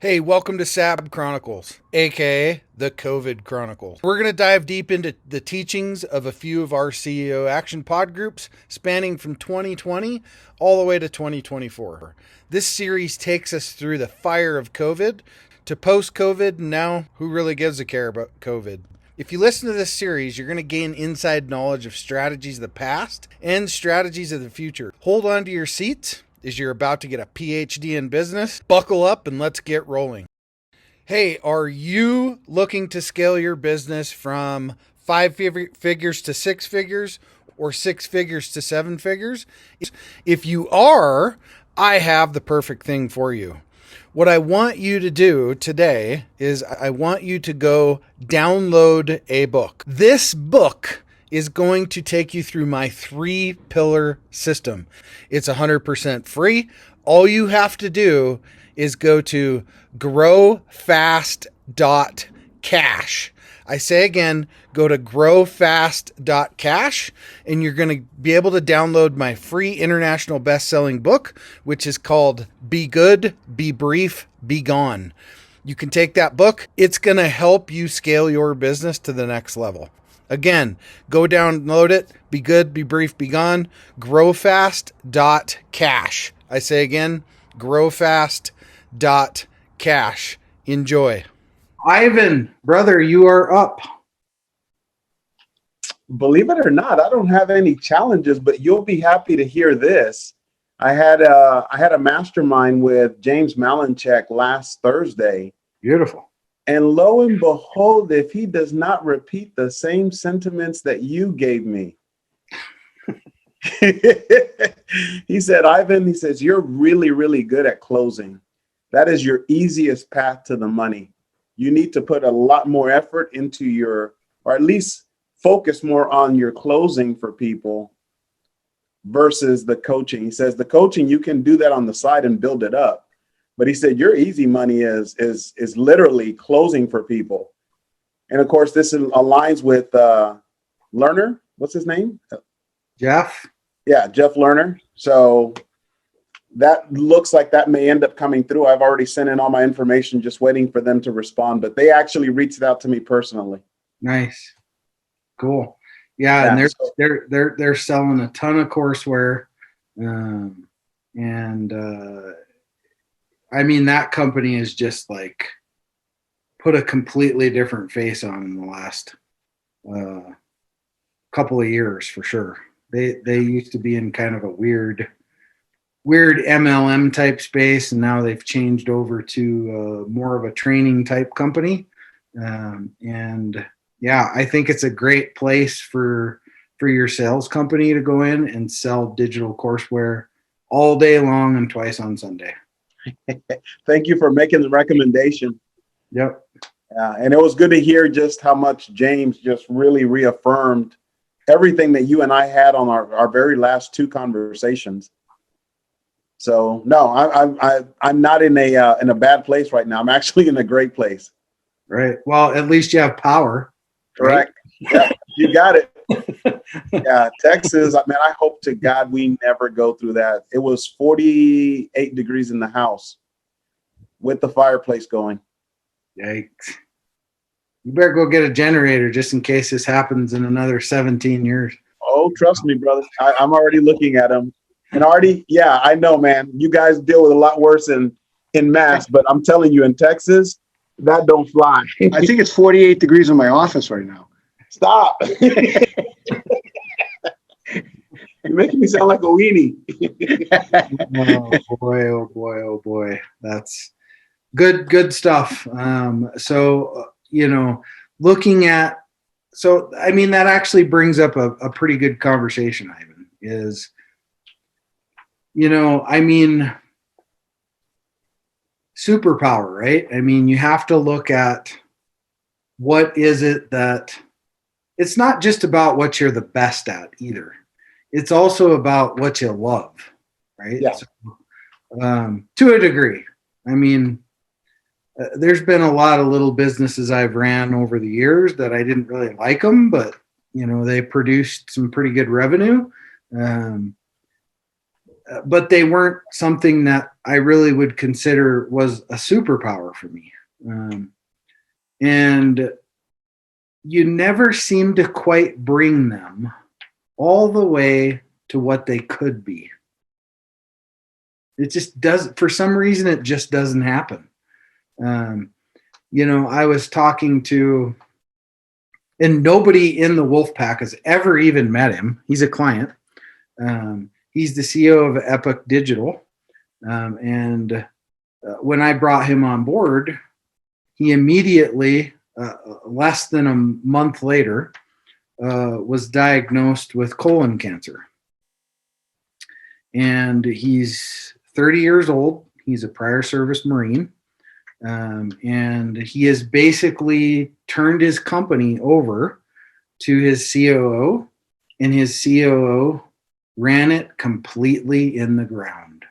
Hey, welcome to SAB Chronicles, aka the COVID Chronicles. We're going to dive deep into the teachings of a few of our CEO Action Pod groups spanning from 2020 all the way to 2024. This series takes us through the fire of COVID to post COVID, and now who really gives a care about COVID? If you listen to this series, you're going to gain inside knowledge of strategies of the past and strategies of the future. Hold on to your seats as you're about to get a PhD in business. Buckle up and let's get rolling. Hey, are you looking to scale your business from five figures to six figures or six figures to seven figures? If you are, I have the perfect thing for you. What I want you to do today is I want you to go download a book. This book is going to take you through my 3-pillar system. It's 100% free. All you have to do is go to growfast.cash. I say again, go to growfast.cash and you're going to be able to download my free international best-selling book, which is called Be Good, Be Brief, Be Gone. You can take that book. It's going to help you scale your business to the next level. Again, go download it. Be good, be brief, be gone. Growfast.cash. I say again, growfast.cash. Enjoy. Ivan, brother, you are up. Believe it or not, I don't have any challenges, but you'll be happy to hear this. I had a mastermind with James Malinchak last Thursday. Beautiful. And lo and behold, if he does not repeat the same sentiments that you gave me, he said, Ivan, he says, you're really, really good at closing. That is your easiest path to the money. You need to put a lot more effort into or at least focus more on your closing for people versus the coaching. He says the coaching, you can do that on the side and build it up. But he said your easy money is literally closing for people. And of course, this aligns with Lerner. What's his name? Jeff. Yeah, Jeff Lerner. So that looks like that may end up coming through. I've already sent in all my information, just waiting for them to respond. But they actually reached out to me personally. Nice. Cool. Yeah, and they're selling a ton of courseware. I mean, that company is just like put a completely different face on in the last couple of years for sure. They used to be in kind of a weird MLM type space, and now they've changed over to more of a training type company. And yeah, I think it's a great place for your sales company to go in and sell digital courseware all day long and twice on Sunday. Thank you for making the recommendation. Yep. And it was good to hear just how much James just really reaffirmed everything that you and I had on our very last 2 conversations. So no, I'm not in a bad place right now. I'm actually in a great place. Right. Well, at least you have power. Correct. Right? Yeah, you got it. Yeah, Texas. I mean, I hope to God we never go through that. It was 48 degrees in the house with the fireplace going. Yikes. You better go get a generator just in case this happens in another 17 years. Oh, trust me, brother. I'm already looking at them. And yeah, I know, man. You guys deal with a lot worse in Mass, but I'm telling you, in Texas, that don't fly. I think it's 48 degrees in my office right now. Stop. You're making me sound like a weenie. Oh boy, oh boy, oh boy. That's good stuff. Looking at, I mean, that actually brings up a pretty good conversation, Ivan, is, I mean, superpower, right? I mean, you have to look at what is it that it's not just about what you're the best at either. It's also about what you love, right? Yeah. So, to a degree. I mean, there's been a lot of little businesses I've ran over the years that I didn't really like them, but they produced some pretty good revenue. but they weren't something that I really would consider was a superpower for me. And you never seem to quite bring them all the way to what they could be. It just does, for some reason, it just doesn't happen. I was talking to, and nobody in the wolf pack has ever even met him. He's a client. He's the CEO of Epic Digital. And when I brought him on board, he immediately, less than a month later, was diagnosed with colon cancer. And he's 30 years old. He's a prior service Marine. And he has basically turned his company over to his COO, and his COO ran it completely in the ground.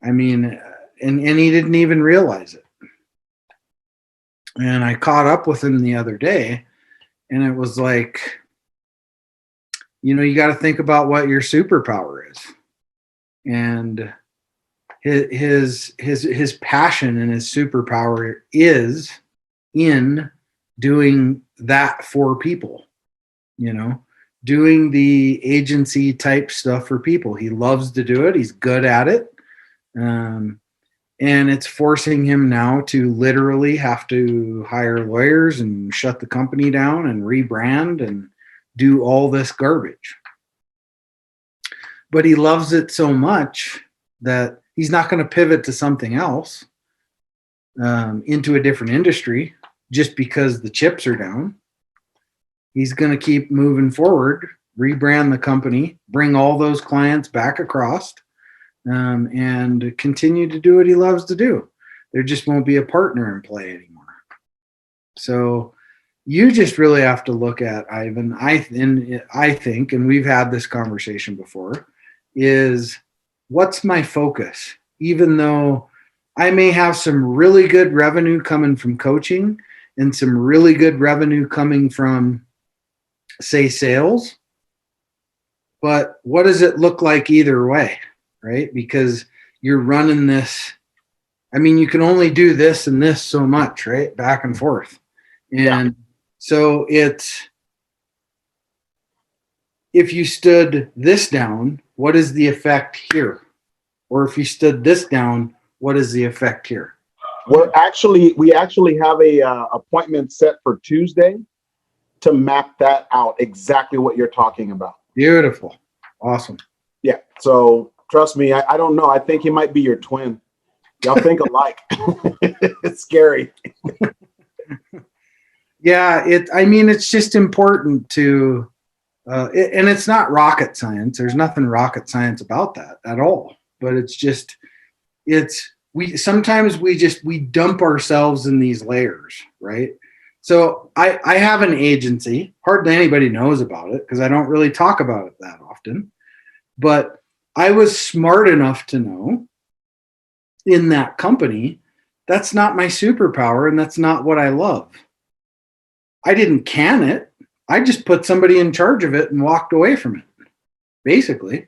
I mean, and he didn't even realize it. And I caught up with him the other day, and it was like, you got to think about what your superpower is. And his passion and his superpower is in doing that for people, doing the agency type stuff for people. He loves to do it. He's good at it. And it's forcing him now to literally have to hire lawyers and shut the company down and rebrand and do all this garbage. But he loves it so much that he's not going to pivot to something else, into a different industry just because the chips are down. He's going to keep moving forward, rebrand the company, bring all those clients back across, and continue to do what he loves to do. There just won't be a partner in play anymore. So you just really have to look at, Ivan, I think, and we've had this conversation before, is what's my focus? Even though I may have some really good revenue coming from coaching and some really good revenue coming from, say, sales, but what does it look like either way, right? Because you're running this, you can only do this and this so much, right? Back and forth. And so it's, if you stood this down, what is the effect here? Or if you stood this down, what is the effect here? We actually have a appointment set for Tuesday to map that out, exactly what you're talking about. Beautiful. Awesome. Yeah. So trust me, I don't know. I think he might be your twin. Y'all think alike. It's scary. Yeah. It's just important to, and it's not rocket science. There's nothing rocket science about that at all. But it's just, we sometimes we dump ourselves in these layers, right? So I have an agency. Hardly anybody knows about it because I don't really talk about it that often. But I was smart enough to know in that company, that's not my superpower and that's not what I love. I didn't can it. I just put somebody in charge of it and walked away from it. Basically,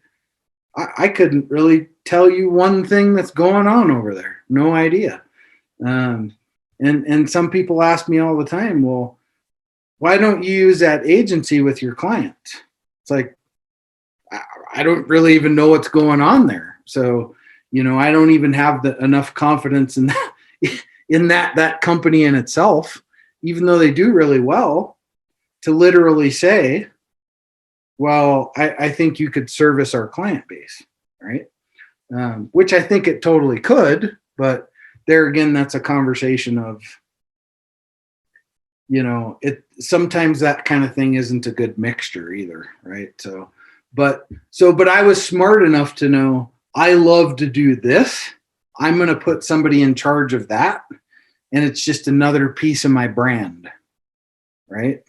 I couldn't really tell you one thing that's going on over there. No idea. And some people ask me all the time, well, why don't you use that agency with your clients? It's like, I don't really even know what's going on there. So, I don't even have enough confidence in that, that company in itself, even though they do really well, to literally say, well, I think you could service our client base, right? Which I think it totally could, but there again, that's a conversation of, sometimes that kind of thing isn't a good mixture either, right? But I was smart enough to know I love to do this. I'm going to put somebody in charge of that. And it's just another piece of my brand, right?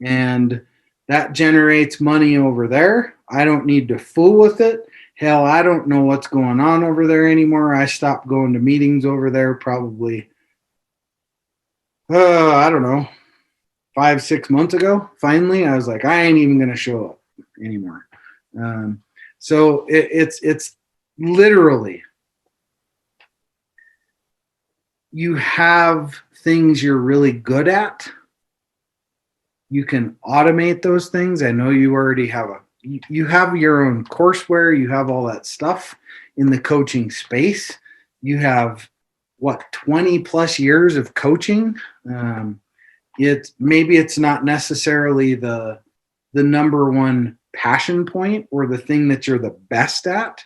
And that generates money over there. I don't need to fool with it. Hell, I don't know what's going on over there anymore. I stopped going to meetings over there probably, I don't know, 5-6 months ago. Finally, I was like, I ain't even going to show up anymore. So it's literally, you have things you're really good at. You can automate those things. I know you already have you have your own courseware. You have all that stuff in the coaching space. You have 20 plus years of coaching. Maybe it's not necessarily the number one passion point or the thing that you're the best at,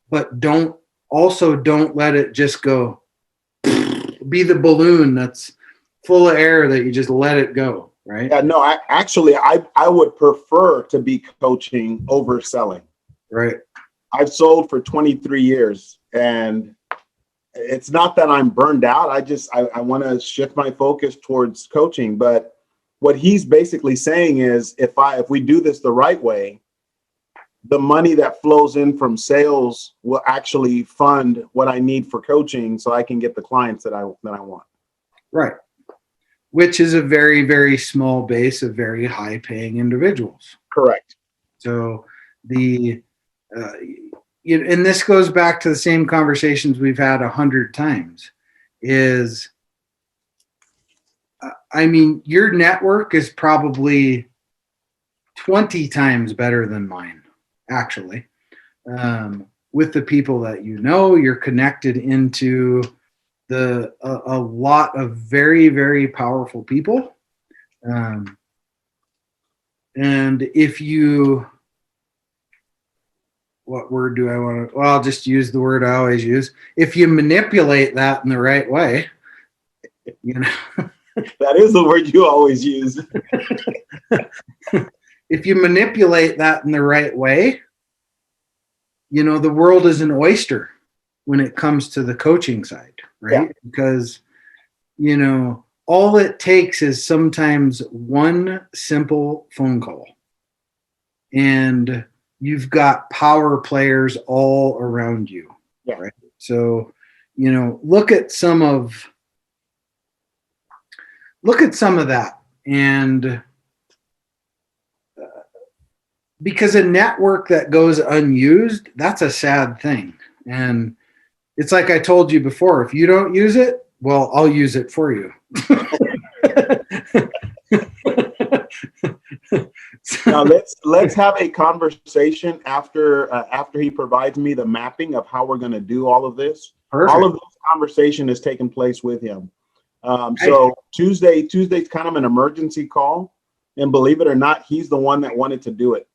but don't let it just go be the balloon that's full of air that you just let it go, right? Yeah, no, I would prefer to be coaching over selling. Right. I've sold for 23 years, and it's not that I'm burned out. I want to shift my focus towards coaching. But what he's basically saying is, if we do this the right way, the money that flows in from sales will actually fund what I need for coaching, so I can get the clients that I want. Right. Which is a very, very small base of very high paying individuals. Correct. So and this goes back to the same conversations we've had 100 times is, your network is probably 20 times better than mine, actually. With the people that you're connected into a lot of very, very powerful people. And if what word do I want to, I'll just use the word I always use. If you manipulate that in the right way, That is the word you always use. If you manipulate that in the right way, the world is an oyster when it comes to the coaching side, right? Yeah. Because, all it takes is sometimes one simple phone call, and you've got power players all around you. Yeah. Right. So, look at some of that. And because a network that goes unused, that's a sad thing. And it's like I told you before, if you don't use it, well, I'll use it for you. Now let's have a conversation after he provides me the mapping of how we're going to do all of this. Perfect. All of this conversation is taking place with him. So Tuesday's kind of an emergency call, and believe it or not, he's the one that wanted to do it.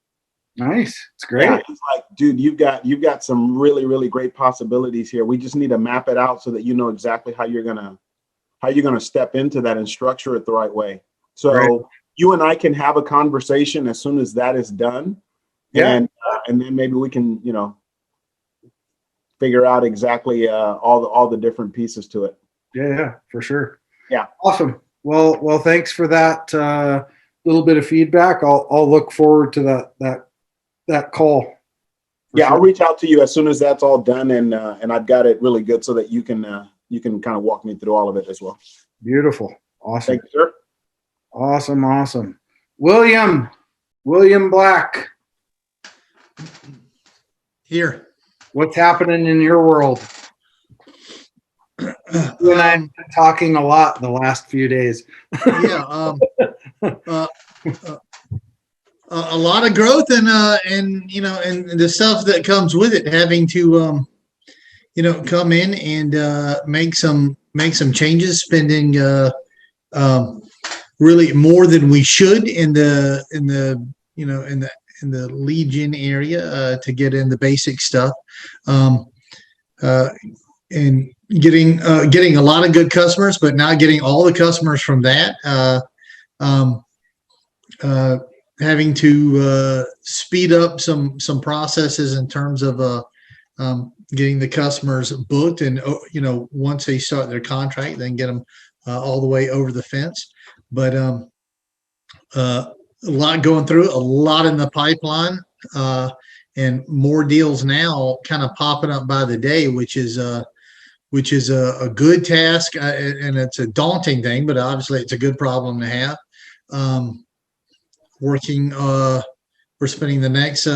Nice. It's great. Yeah, he's like, dude, you've got some really, really great possibilities here. We just need to map it out so that you know exactly how you're gonna step into that and structure it the right way. So right. You and I can have a conversation as soon as that is done. Yeah. And then maybe we can, figure out exactly all the different pieces to it. Yeah, for sure. Yeah. Awesome. Well, thanks for that little bit of feedback. I'll look forward to that call. Yeah, sure. I'll reach out to you as soon as that's all done, and I've got it really good so that you can kind of walk me through all of it as well. Beautiful. Awesome. Thank you, sir. Awesome. William Black. Here. What's happening in your world? You and I have been talking a lot the last few days. Yeah. A lot of growth and the stuff that comes with it, having to come in and make some changes, spending really more than we should in the lead gen area to get in the basic stuff, and getting a lot of good customers, but not getting all the customers from that. Having to speed up some processes in terms of getting the customers booked, and once they start their contract, then get them all the way over the fence. But a lot going through, a lot in the pipeline, and more deals now kind of popping up by the day, which is a good task, and it's a daunting thing, but obviously it's a good problem to have. We're spending the next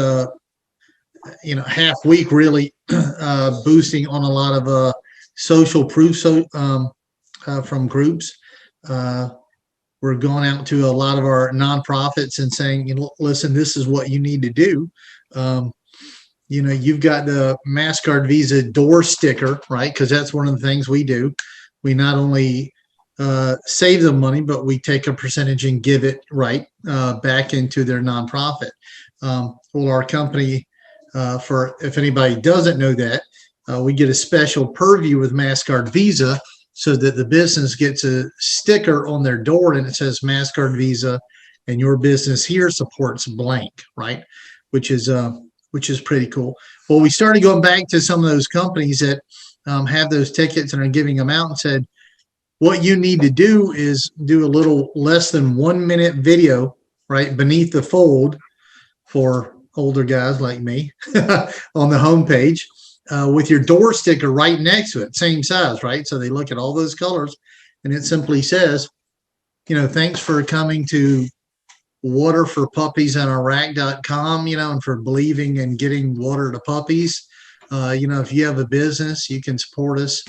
half week really boosting on a lot of social proof from groups. We're going out to a lot of our nonprofits and saying, listen, this is what you need to do. You've got the MasterCard Visa door sticker, right? Because that's one of the things we do. We not only save them money, but we take a percentage and give it back into their nonprofit. Well, our company, for if anybody doesn't know that, we get a special purview with MasterCard Visa so that the business gets a sticker on their door and it says MasterCard Visa and your business here supports blank, right? Which is pretty cool. Well, we started going back to some of those companies that have those tickets and are giving them out and said, what you need to do is do a little less than 1 minute video, right, beneath the fold for older guys like me on the homepage with your door sticker right next to it, same size, right? So they look at all those colors and it simply says, thanks for coming to waterforpuppiesinairaq.com, and for believing in getting water to puppies. If you have a business, you can support us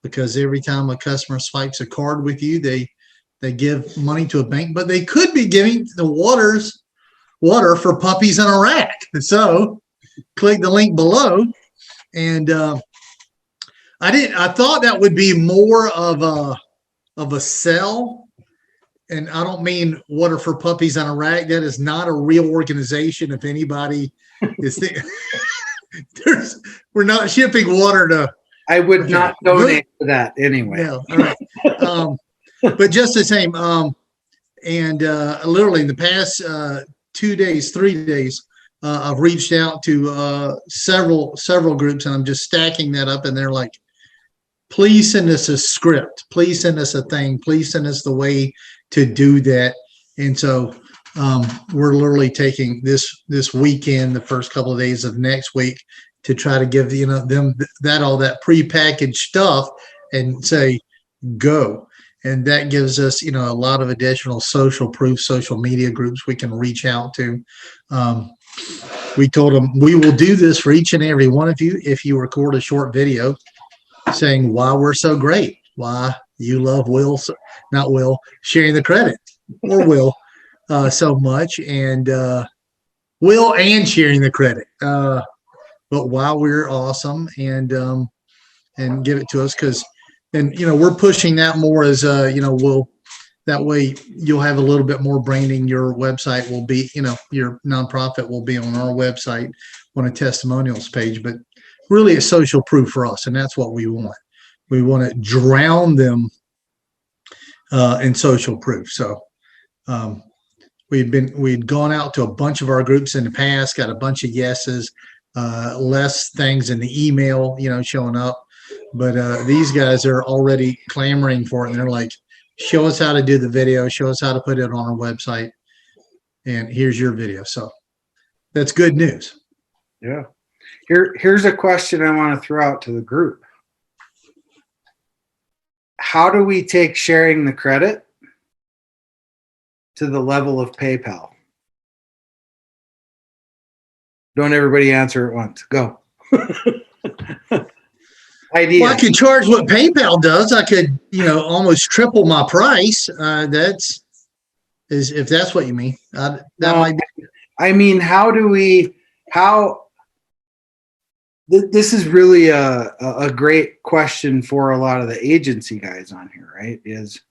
because every time a customer swipes a card with you, they give money to a bank, but they could be giving the water for puppies in Iraq. So click the link below. And I thought that would be more of a sell. And I don't mean Water for Puppies in Iraq. That is not a real organization. If anybody is we're not shipping water to. I would not donate to that anyway. Yeah, all right. But just the same. And literally in the past 2 days, 3 days, I've reached out to several groups, and I'm just stacking that up. And they're like, please send us a script. Please send us a thing. Please send us the way to do that. And so we're literally taking this weekend, the first couple of days of next week, to try to give them all that prepackaged stuff and say go. And that gives us a lot of additional social proof, social media groups we can reach out to. We told them we will do this for each and every one of you if you record a short video saying why we're so great, why you love sharing the credit, or Will so much, and Will and sharing the credit, but why we're awesome, and give it to us, because we're pushing that more as we'll, that way you'll have a little bit more branding. Your website will be, your nonprofit will be on our website on a testimonials page, but really it's social proof for us. And that's what we want. We want to drown them in social proof. So we'd gone out to a bunch of our groups in the past, got a bunch of yeses, less things in the email, showing up. But these guys are already clamoring for it. And they're like, show us how to do the video, show us how to put it on our website, and here's your video. So that's good news. Yeah. Here's a question I want to throw out to the group. How do we take sharing the credit to the level of PayPal? Don't everybody answer at once. Go. Idea. Well, I could charge what PayPal does. I could, almost triple my price. If that's what you mean. Might be. I mean, this is really a great question for a lot of the agency guys on here, right? Is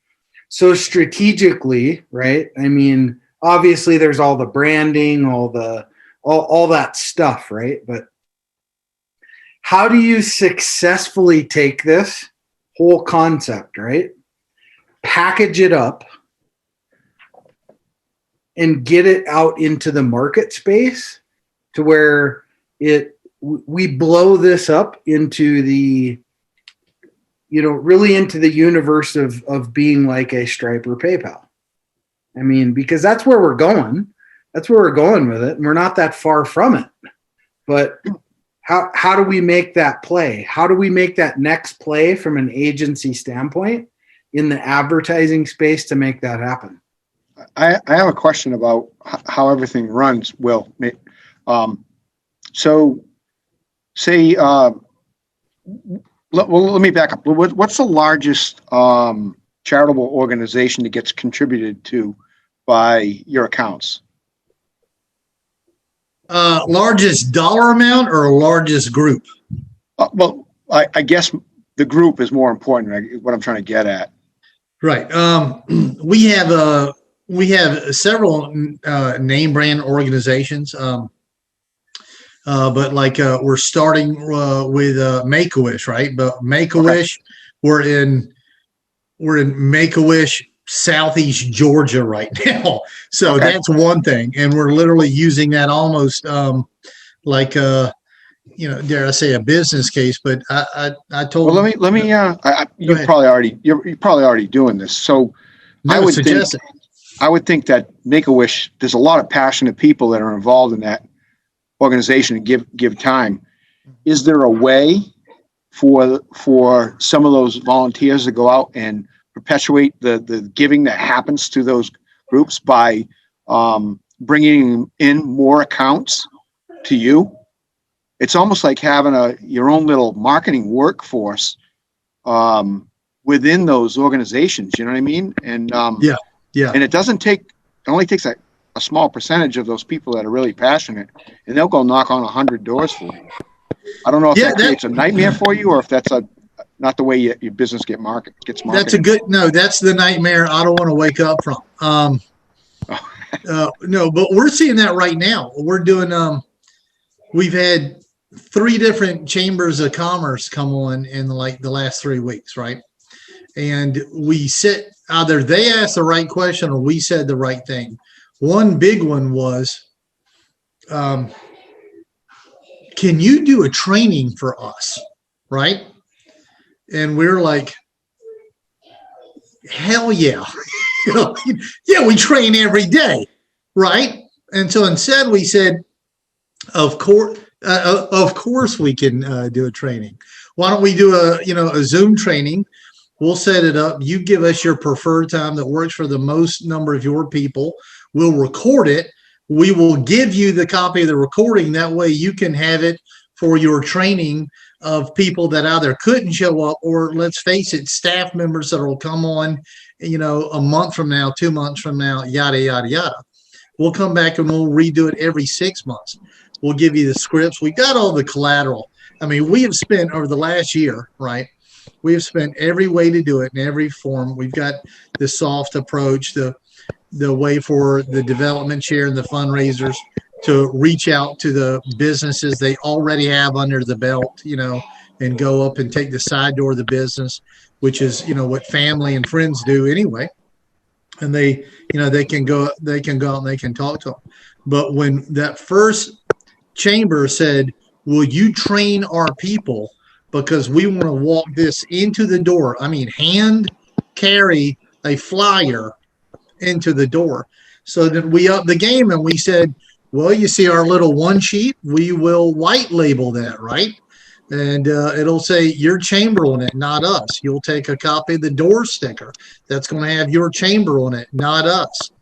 so strategically, right? I mean, obviously there's all the branding, all that stuff, right? But how do you successfully take this whole concept, right? Package it up and get it out into the market space to where we blow this up into the, really into the universe of being like a Stripe or PayPal. I mean, because that's where we're going. That's where we're going with it. And we're not that far from it. But how do we make that play? How do we make that next play from an agency standpoint in the advertising space to make that happen? I have a question about how everything runs, Will. So say, let me back up. What's the largest charitable organization that gets contributed to by your accounts? Largest dollar amount or largest group? Well, I guess the group is more important. What I'm trying to get at. Right. We have several name brand organizations. But like we're starting with Make-A-Wish, right? But Make-A-Wish, we're in Make-A-Wish Southeast Georgia right now. So that's one thing, and we're literally using that almost like dare I say a business case. But I told. Well, let me. You're probably already doing this. So no, I would think that Make-A-Wish. There's a lot of passionate people that are involved in that organization and give time. Is there a way for some of those volunteers to go out and perpetuate the giving that happens to those groups by bringing in more accounts to you? It's almost like having your own little marketing workforce within those organizations. You know what I mean? And yeah. And it only takes a small percentage of those people that are really passionate, and they'll go knock on 100 doors for you. I don't know if that creates a nightmare for you, or if that's not the way your business gets marketed. That's that's the nightmare I don't want to wake up from. No, but we're seeing that right now. We're doing, we've had 3 different chambers of commerce come on in the last 3 weeks. Right. And we either they asked the right question or we said the right thing. One big one was, can you do a training for us? Right. And we're like, hell yeah. Yeah, we train every day. Right. And so instead we said, of course we can do a training. Why don't we do a Zoom training? We'll set it up. You give us your preferred time that works for the most number of your people. We'll record it. We will give you the copy of the recording. That way you can have it for your training of people that either couldn't show up, or let's face it, staff members that will come on, a month from now, 2 months from now, yada, yada, yada. We'll come back and we'll redo it every 6 months. We'll give you the scripts. We got all the collateral. I mean, we have spent over the last year, right? We have spent every way to do it in every form. We've got the soft approach, the way for the development chair and the fundraisers to reach out to the businesses they already have under the belt, and go up and take the side door of the business, which is, what family and friends do anyway. And they can go out and they can talk to them. But when that first chamber said, will you train our people? Because we want to walk this into the door. I mean, hand carry a flyer into the door. So then we upped the game and we said, well, you see our little one sheet, we will white label that, right? And it'll say your chamber on it, not us. You'll take a copy of the door sticker that's going to have your chamber on it, not us.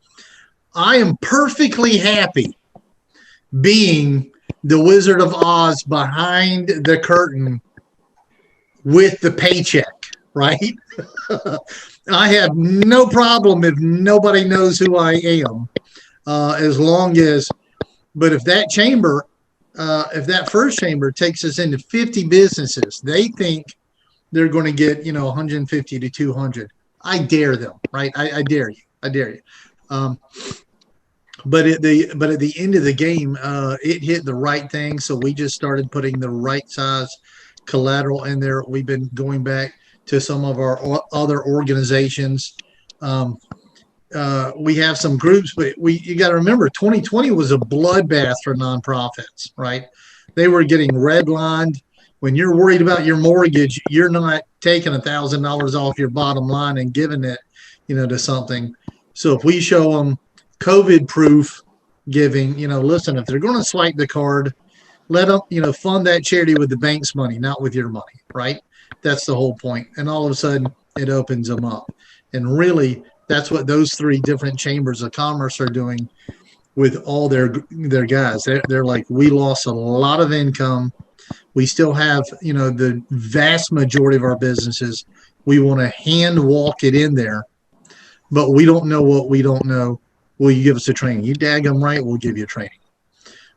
I am perfectly happy being the Wizard of Oz behind the curtain with the paycheck, right? I have no problem if nobody knows who I am, as long as, but if that chamber, if that first chamber takes us into 50 businesses, they think they're going to get, 150 to 200. I dare them, right? I dare you. I dare you. But at the end of the game, it hit the right thing. So we just started putting the right size collateral in there. We've been going back to some of our other organizations. We have some groups, but you got to remember 2020 was a bloodbath for nonprofits, right? They were getting redlined. When you're worried about your mortgage, you're not taking $1,000 off your bottom line and giving it, to something. So if we show them COVID proof giving, listen, if they're going to swipe the card, let them, fund that charity with the bank's money, not with your money, right? That's the whole point. And all of a sudden it opens them up. And really, that's what those 3 different chambers of commerce are doing. with all their guys. They're like, we lost a lot of income. We still have, the vast majority of our businesses. We want to hand walk it in there, but we don't know what we don't know. Will you give us a training? You daggum right, we'll give you a training.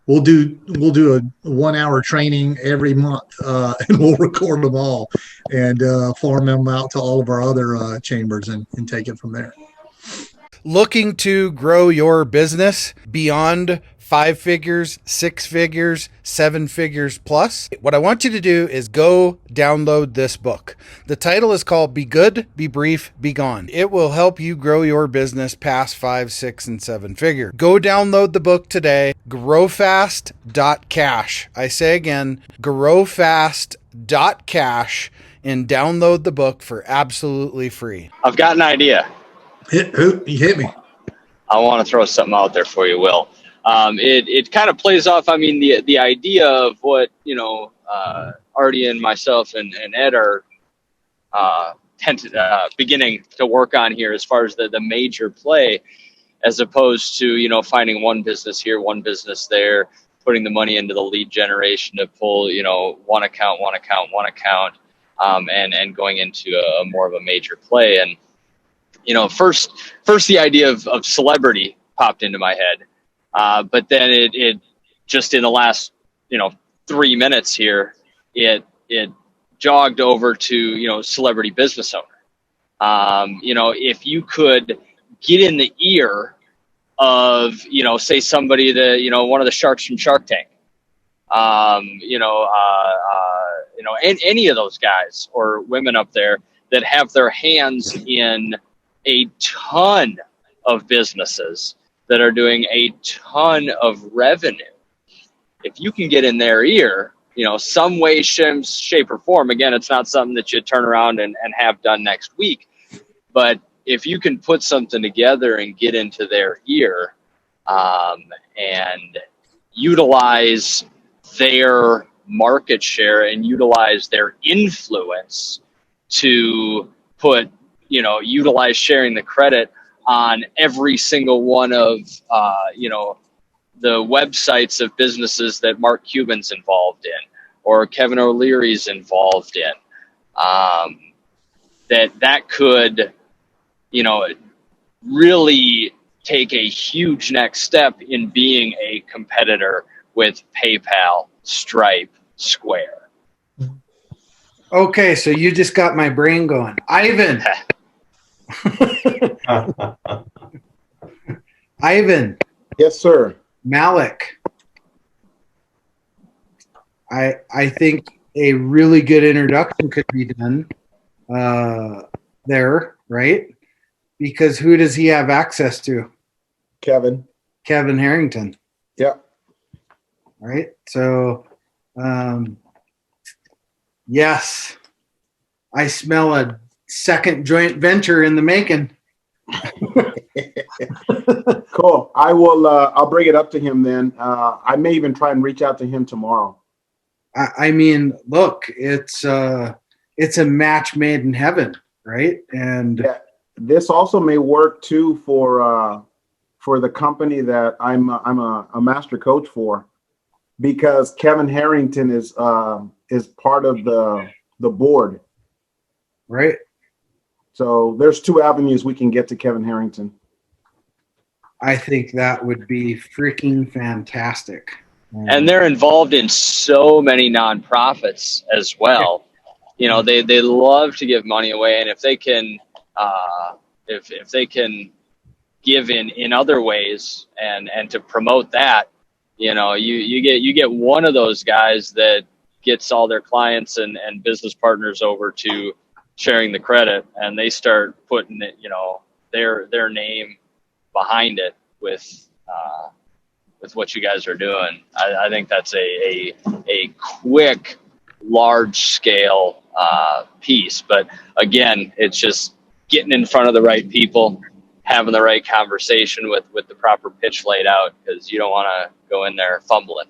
We'll do a 1 hour training every month, and we'll record them all and farm them out to all of our other chambers and take it from there. Looking to grow your business beyond 5 figures, 6 figures, 7 figures plus? What I want you to do is go download this book. The title is called Be Good, Be Brief, Be Gone. It will help you grow your business past 5, 6, and 7 figure. Go download the book today. Growfast.cash. I say again, growfast.cash, and download the book for absolutely free. I've got an idea. You hit me. I want to throw something out there for you, Will. It kind of plays off. I mean, the idea of what Artie and myself and Ed are beginning to work on here, as far as the major play, as opposed to finding one business here, one business there, putting the money into the lead generation to pull one account, and going into a more of a major play. And first the idea of celebrity popped into my head. But then it just in the last, 3 minutes here, it jogged over to, celebrity business owner. If you could get in the ear of, say somebody that, one of the sharks from Shark Tank, any of those guys or women up there that have their hands in a ton of businesses that are doing a ton of revenue. If you can get in their ear, some way, shape, or form, again, it's not something that you turn around and have done next week, but if you can put something together and get into their ear and utilize their market share and utilize their influence to utilize sharing the credit on every single one of, the websites of businesses that Mark Cuban's involved in or Kevin O'Leary's involved in, that could, really take a huge next step in being a competitor with PayPal, Stripe, Square. Okay, so you just got my brain going. Ivan. Ivan. Yes, sir. Malik. I think a really good introduction could be done there, right? Because who does he have access to? Kevin Harrington. Yeah. Right? So, yes, I smell a second joint venture in the making. Cool. I will. I'll bring it up to him then. I may even try and reach out to him tomorrow. I mean, look, it's a match made in heaven, right? And yeah, this also may work too for the company that I'm a master coach for, because Kevin Harrington is part of the board, right? So there's 2 avenues we can get to Kevin Harrington. I think that would be freaking fantastic. And they're involved in so many nonprofits as well. They love to give money away, and if they can, if they can give in other ways and to promote that, you get one of those guys that gets all their clients and business partners over to sharing the credit, and they start putting it, their name behind it with what you guys are doing. I think that's a quick, large scale piece. But again, it's just getting in front of the right people, having the right conversation with the proper pitch laid out, because you don't want to go in there fumbling.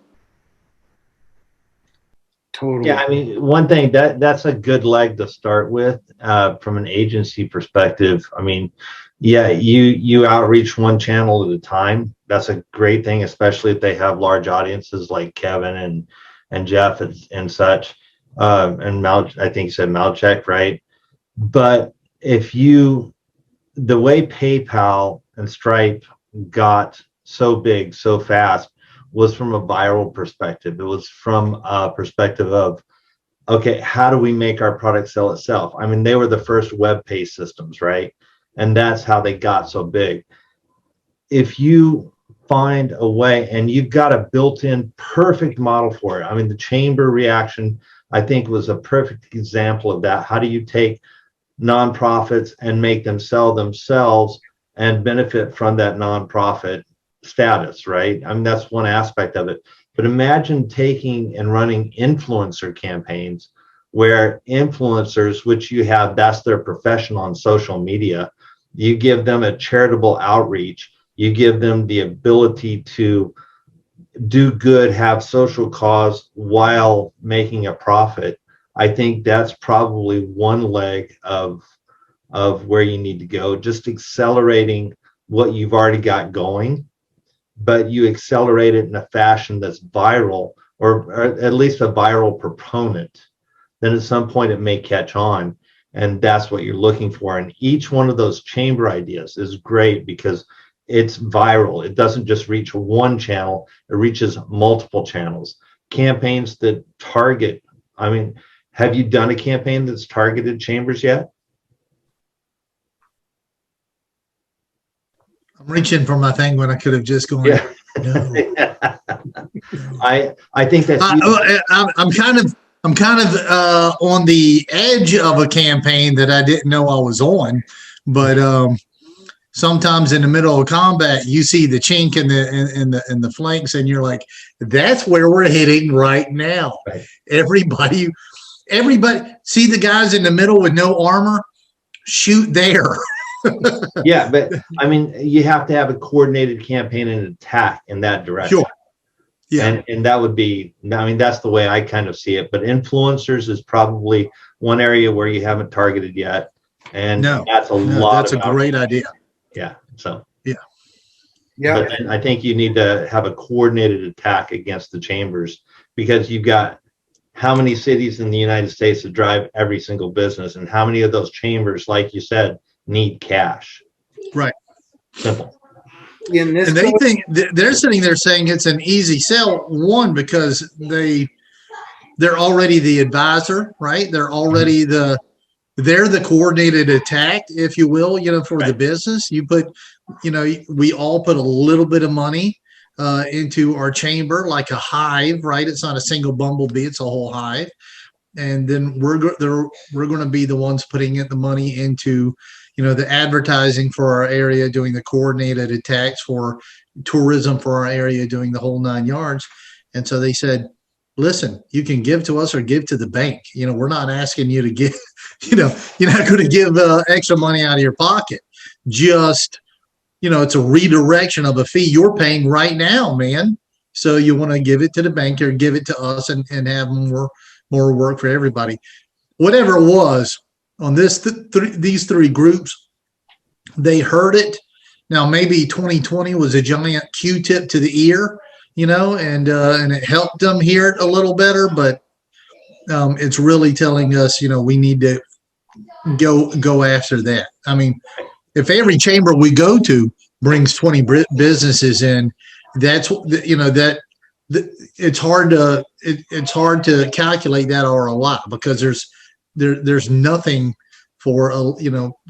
Totally. Yeah, I mean, one thing that's a good leg to start with from an agency perspective. I mean, yeah, you outreach one channel at a time. That's a great thing, especially if they have large audiences like Kevin and Jeff and such. And Mal, I think you said Malcheck, right? But the way PayPal and Stripe got so big so fast was from a viral perspective. It was from a perspective of, okay, how do we make our product sell itself? I mean, they were the first web-based systems, right? And that's how they got so big. If you find a way, and you've got a built-in perfect model for it. I mean, the chamber reaction, I think, was a perfect example of that. How do you take nonprofits and make them sell themselves and benefit from that nonprofit status, right? I mean, that's one aspect of it. But imagine taking and running influencer campaigns where influencers, which you have, that's their profession on social media, you give them a charitable outreach, you give them the ability to do good, have social cause while making a profit. I think that's probably one leg of where you need to go, just accelerating what you've already got going, but you accelerate it in a fashion that's viral, or at least a viral proponent. Then at some point it may catch on, and that's what you're looking for. And each one of those chamber ideas is great because it's viral. It doesn't just reach one channel, it reaches multiple channels. Campaigns that target, I mean, have you done a campaign that's targeted chambers yet? I'm reaching for my thing when I could have just gone. Yeah. No. I think that's I'm kind of on the edge of a campaign that I didn't know I was on, but sometimes in the middle of combat, you see the chink in the flanks, and you're like, "That's where we're hitting right now." Right. Everybody, see the guys in the middle with no armor, shoot there. Yeah, but I mean, you have to have a coordinated campaign and attack in that direction. Sure. Yeah. And that would be, I mean, that's the way I kind of see it. But influencers is probably one area where you haven't targeted yet. And that's a great idea. Yeah. So, yeah. But then I think you need to have a coordinated attack against the chambers, because you've got how many cities in the United States that drive every single business, and how many of those chambers, like you said, need cash. Right. Simple. And they think they're sitting there saying it's an easy sell. One, because they're already the advisor, right? They're already they're the coordinated attack, if you will, for the business. You put, we all put a little bit of money into our chamber, like a hive, right? It's not a single bumblebee, it's a whole hive. And then we're going to be the ones putting the money into, the advertising for our area, doing the coordinated attacks for tourism for our area, doing the whole 9 yards. And so they said, listen, you can give to us or give to the bank. We're not asking you to give, you're not going to give extra money out of your pocket. Just, it's a redirection of a fee you're paying right now, man. So you want to give it to the bank or give it to us and have more work for everybody. Whatever it was on these three groups, they heard it. Now, maybe 2020 was a giant Q-tip to the ear, and it helped them hear it a little better, but it's really telling us, we need to go after that. I mean, if every chamber we go to brings 20 businesses in, that's, it's hard to calculate that ROI, because there's nothing for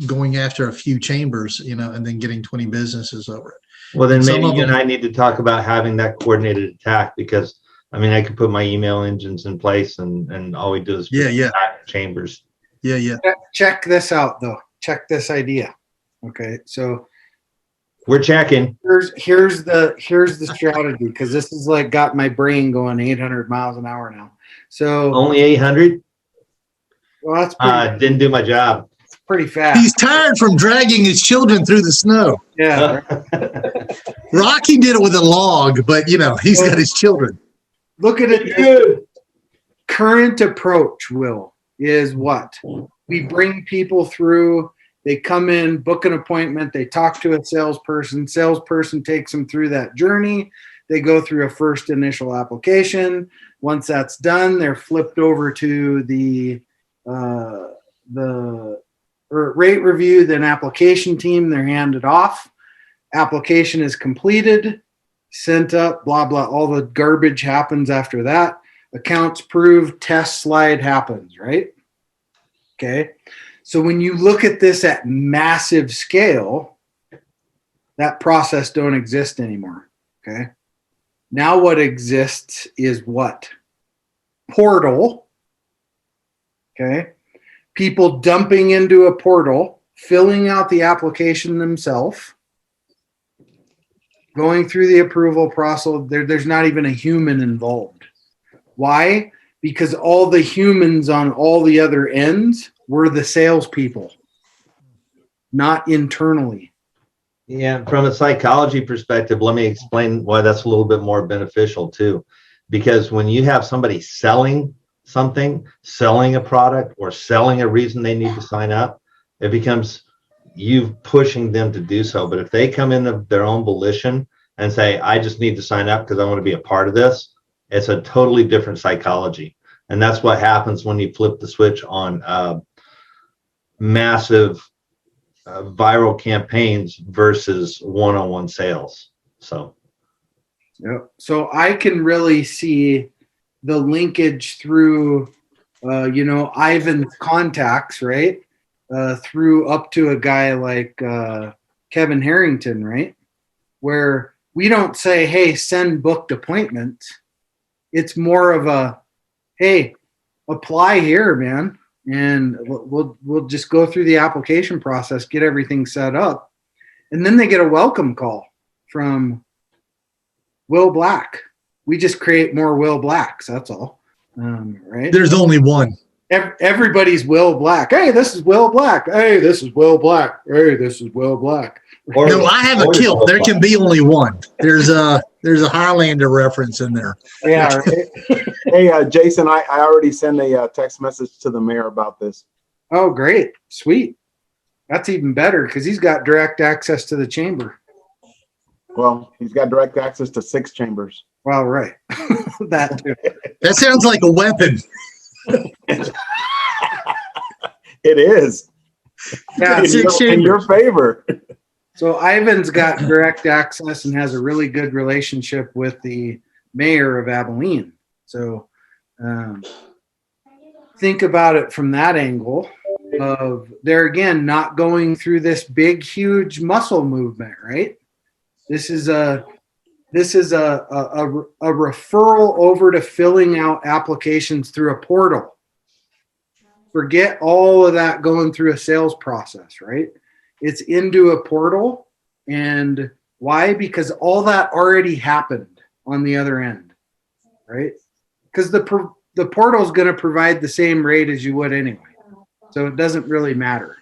going after a few chambers, and then getting 20 businesses over it. Well, then maybe you and I need to talk about having that coordinated attack, because I mean, I could put my email engines in place, and all we do is attack chambers. Yeah. Check this out, though. Check this idea. Okay, so we're checking. Here's the strategy, because this is like got my brain going 800 miles an hour now. So only 800. Well, that's didn't do my job. It's pretty fast. He's tired from dragging his children through the snow. Yeah. Rocky did it with a log, but he's got his children. Look at it. current approach, Will, is what? We bring people through, they come in, book an appointment, they talk to a salesperson takes them through that journey. They go through a first initial application. Once that's done, they're flipped over to the rate review, then application team, they're handed off. Application is completed, sent up, blah, blah. All the garbage happens after that. Accounts proved, test slide happens, right? Okay. So when you look at this at massive scale, that process don't exist anymore. Okay. Now what exists is what? Portal. Okay. People dumping into a portal, filling out the application themselves, going through the approval process. There's not even a human involved. Why? Because all the humans on all the other ends were the salespeople, not internally. Yeah, from a psychology perspective, let me explain why that's a little bit more beneficial too. Because when you have somebody selling something, selling a product, or selling a reason they need to sign up, it becomes you pushing them to do so. But if they come in of their own volition and say, I just need to sign up because I want to be a part of this, it's a totally different psychology. And that's what happens when you flip the switch on massive viral campaigns versus one-on-one sales. So, yeah. So I can really see the linkage through, Ivan's contacts, right? Through up to a guy like Kevin Harrington, right? Where we don't say, hey, send booked appointments. It's more of a, hey, apply here, man. And we'll just go through the application process, get everything set up. And then they get a welcome call from Will Black. We just create more Will Blacks. That's all. Right? There's only one. Everybody's Will Black. Hey, this is Will Black. Hey, this is Will Black. Hey, this is Will Black. No, I have a kill. There can be only one. There's a Highlander reference in there. Yeah. Right? Hey, Jason, I already sent a text message to the mayor about this. Oh, great. Sweet. That's even better because he's got direct access to the chamber. Well, he's got direct access to 6 chambers. Well, right. That too. That sounds like a weapon. It is. Yeah, in your favor. So Ivan's got direct access and has a really good relationship with the mayor of Abilene. So think about it from that angle of they're again not going through this big, huge muscle movement, right? This is a referral over to filling out applications through a portal. Forget all of that going through a sales process, right? It's into a portal. And why? Because all that already happened on the other end, right? Because the portal is going to provide the same rate as you would anyway. So it doesn't really matter.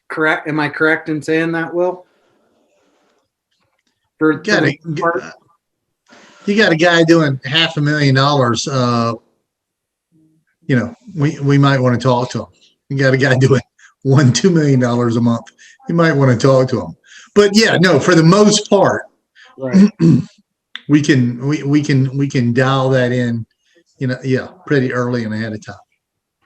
Correct? Am I correct in saying that, Will? You got a guy doing $500,000. We might want to talk to him. You got a guy doing $2 million a month. You might want to talk to him. But yeah, no, for the most part, right. we can dial that in, pretty early and ahead of time.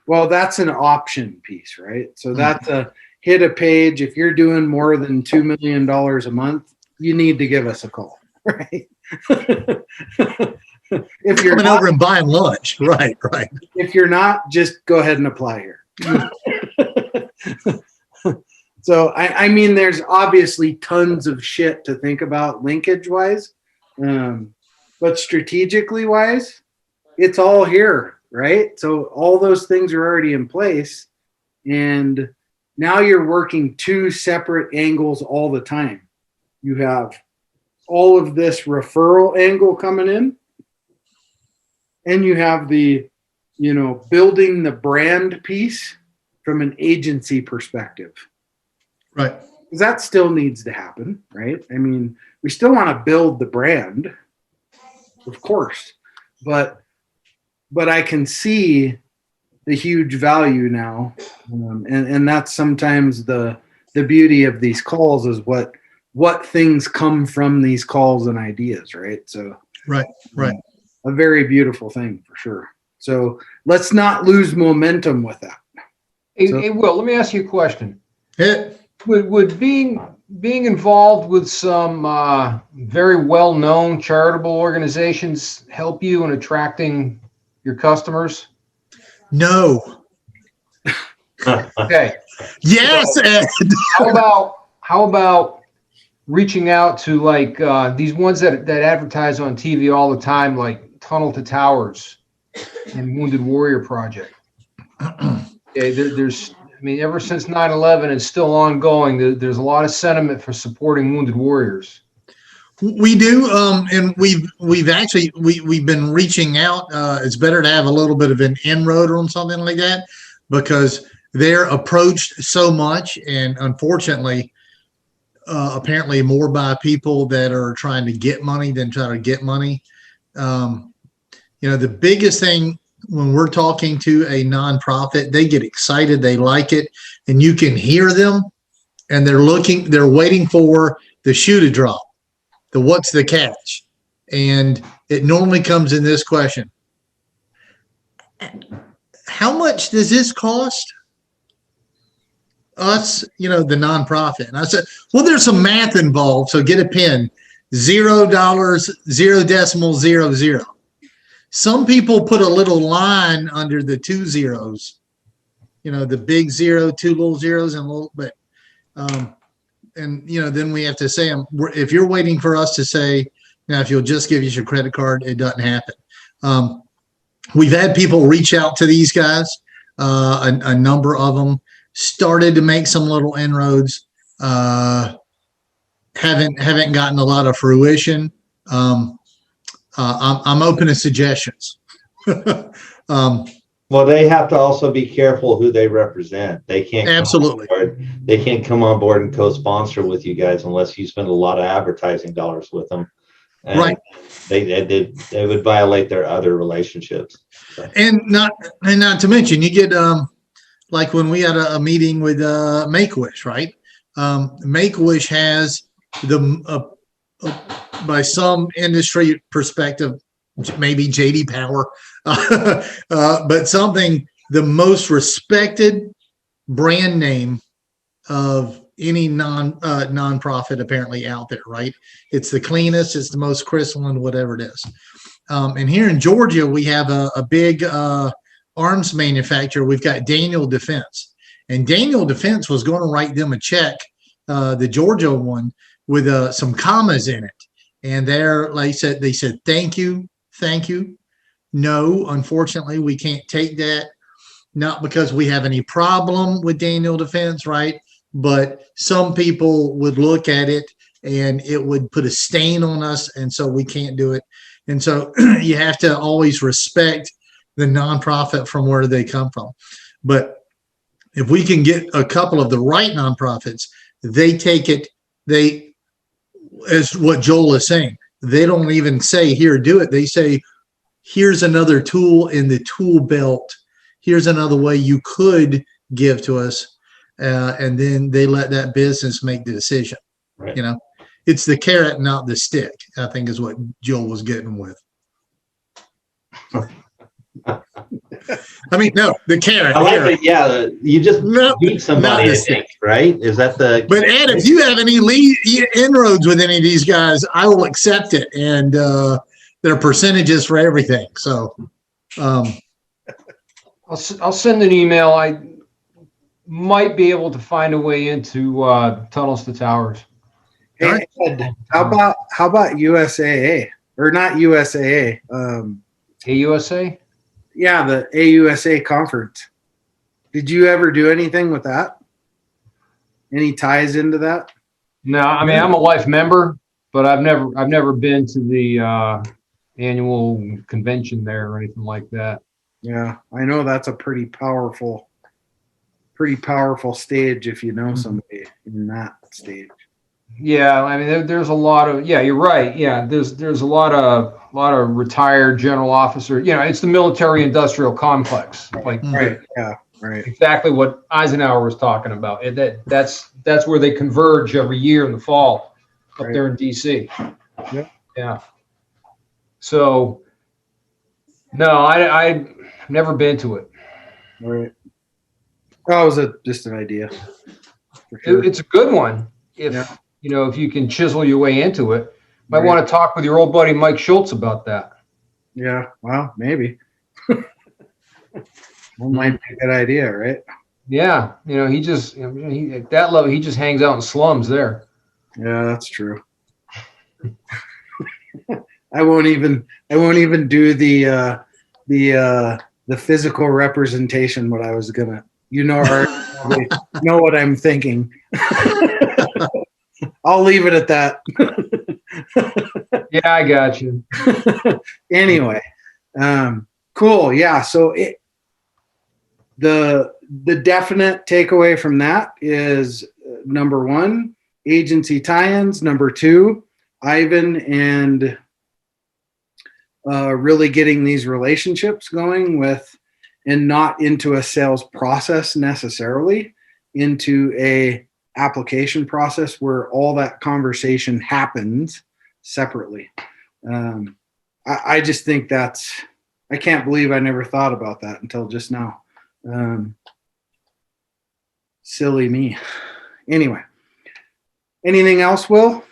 Well, that's an option piece, right? So that's a hit a page. If you're doing more than $2 million a month, you need to give us a call, right? If you're coming over and buying lunch, right. If you're not, just go ahead and apply here. So, I mean, there's obviously tons of shit to think about linkage-wise, but strategically-wise, it's all here, right? So all those things are already in place, and now you're working 2 separate angles all the time. You have all of this referral angle coming in, and you have the, building the brand piece from an agency perspective. Right. Because that still needs to happen, right? I mean, we still want to build the brand, of course, but but I can see the huge value now, and that's sometimes the beauty of these calls is what things come from these calls and ideas, right? So Right. a very beautiful thing for sure. So let's not lose momentum with that. Hey, Will, let me ask you a question. Yeah. Would being involved with some very well-known charitable organizations help you in attracting your customers? No. Okay. Yes, Ed. How about reaching out to like these ones that advertise on TV all the time, like Tunnel to Towers and Wounded Warrior Project? Okay, there's, I mean, ever since 9/11, it's still ongoing. There's a lot of sentiment for supporting wounded warriors. We do, and we've actually been reaching out. It's better to have a little bit of an inroad on something like that because they're approached so much, and unfortunately, apparently more by people that are trying to get money than try to get money. The biggest thing when we're talking to a nonprofit, they get excited, they like it, and you can hear them, and they're waiting for the shoe to drop. What's the catch? And it normally comes in this question. How much does this cost us, the nonprofit? And I said, well, there's some math involved, so get a pen. $0, 0.00. Some people put a little line under the 2 zeros, the big 0, 2 little zeros and a little bit. Then we have to say, if you're waiting for us to say, now, if you'll just give us your credit card, it doesn't happen. We've had people reach out to these guys. A number of them started to make some little inroads. Haven't gotten a lot of fruition. I'm open to suggestions. Well, they have to also be careful who they represent. They can't absolutely. They can't come on board and co-sponsor with you guys unless you spend a lot of advertising dollars with them. And right. They would violate their other relationships. So. And not to mention, you get like when we had a meeting with Make-A-Wish, right? Make-A-Wish has by some industry perspective, maybe JD Power, but the most respected brand name of any nonprofit apparently out there, right? It's the cleanest, it's the most crystalline, whatever it is. And here in Georgia, we have a big arms manufacturer. We've got Daniel Defense, and Daniel Defense was going to write them a check, the Georgia one, with some commas in it. And they said, thank you. No, unfortunately, we can't take that. Not because we have any problem with Daniel Defense, right? But some people would look at it and it would put a stain on us. And so we can't do it. And so you have to always respect the nonprofit from where they come from. But if we can get a couple of the right nonprofits, they take it, as what Joel is saying, they don't even say, here, do it. They say, here's another tool in the tool belt. Here's another way you could give to us. And then they let that business make the decision. Right. It's the carrot, not the stick, I think is what Joel was getting with. I mean, no, the carrot. I like it. Yeah, you just beat somebody, I think, right? Is that the? But Ed, if you have any inroads with any of these guys, I will accept it, and there are percentages for everything. So, I'll send an email. I might be able to find a way into Tunnels to Towers. Hey, Ed, how about USAA or not USAA? AUSA? Yeah, the AUSA conference. Did you ever do anything with that? Any ties into that? No, I mean, I'm a life member, but I've never been to the annual convention there or anything like that. Yeah, I know that's a pretty powerful stage if you know somebody in that stage. Yeah, I mean, there's a lot of, yeah, you're right. Yeah, there's a lot of retired general officers. You know, it's the military industrial complex, like Right. Yeah. Right. exactly what Eisenhower was talking about. That's where they converge every year in the fall up Right. there in DC. Yep. Yeah. So, no, I've never been to it. Right. That was just an idea. For sure. It's a good one if Yeah. if you can chisel your way into it. Might Right. want to talk with your old buddy Mike Schultz about that. Yeah. Well, maybe. That might be a good idea, right? Yeah, he just he at that level he just hangs out in slums there. Yeah, that's true. I won't even do the physical representation. What I was gonna, or know what I'm thinking. I'll leave it at that. Yeah, I got you. Anyway, cool. Yeah. So the definite takeaway from that is number one, agency tie-ins. Number two, Ivan and really getting these relationships going with, and not into a sales process necessarily, into a application process where all that conversation happens separately. I just think I can't believe I never thought about that until just now. Silly me. Anyway, anything else, Will?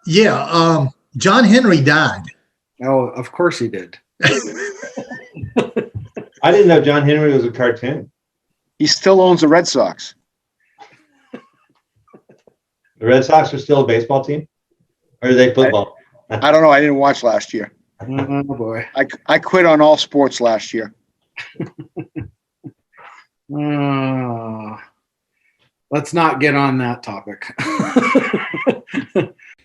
Yeah. John Henry died. Oh, of course he did. I didn't know John Henry was a cartoon. He still owns the Red Sox. The Red Sox are still a baseball team, or are they football? I don't know. I didn't watch last year. Oh boy. I quit on all sports last year. Let's not get on that topic.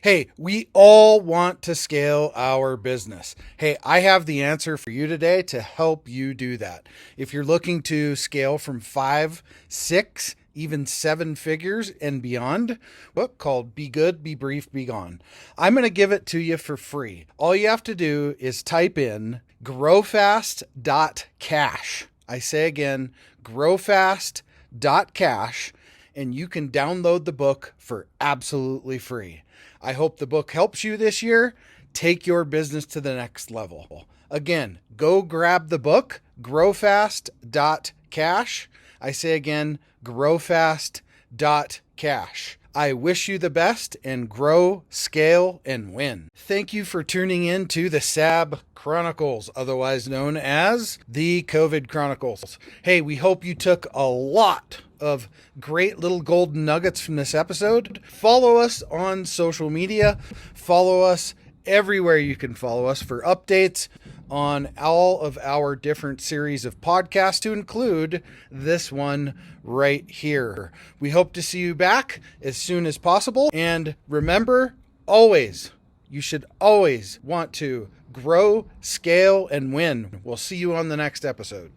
Hey, we all want to scale our business. Hey, I have the answer for you today to help you do that. If you're looking to scale from 5, 6, even 7 figures and beyond, book called Be Good, Be Brief, Be Gone. I'm going to give it to you for free. All you have to do is type in growfast.cash. I say again, growfast.cash, and you can download the book for absolutely free. I hope the book helps you this year. Take your business to the next level. Again, go grab the book, growfast.cash. I say again, growfast.cash. I wish you the best and grow, scale, and win. Thank you for tuning in to the SAB Chronicles, otherwise known as the COVID Chronicles. Hey, we hope you took a lot of great little golden nuggets from this episode. Follow us on social media. Follow us everywhere you can follow us for updates on all of our different series of podcasts, to include this one right here. We hope to see you back as soon as possible. And remember, you should always want to grow, scale, and win. We'll see you on the next episode.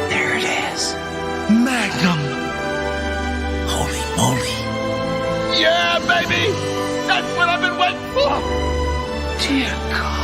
There it is. Magnum. Holy moly. Yeah, baby! That's what I've been waiting for! Dear God.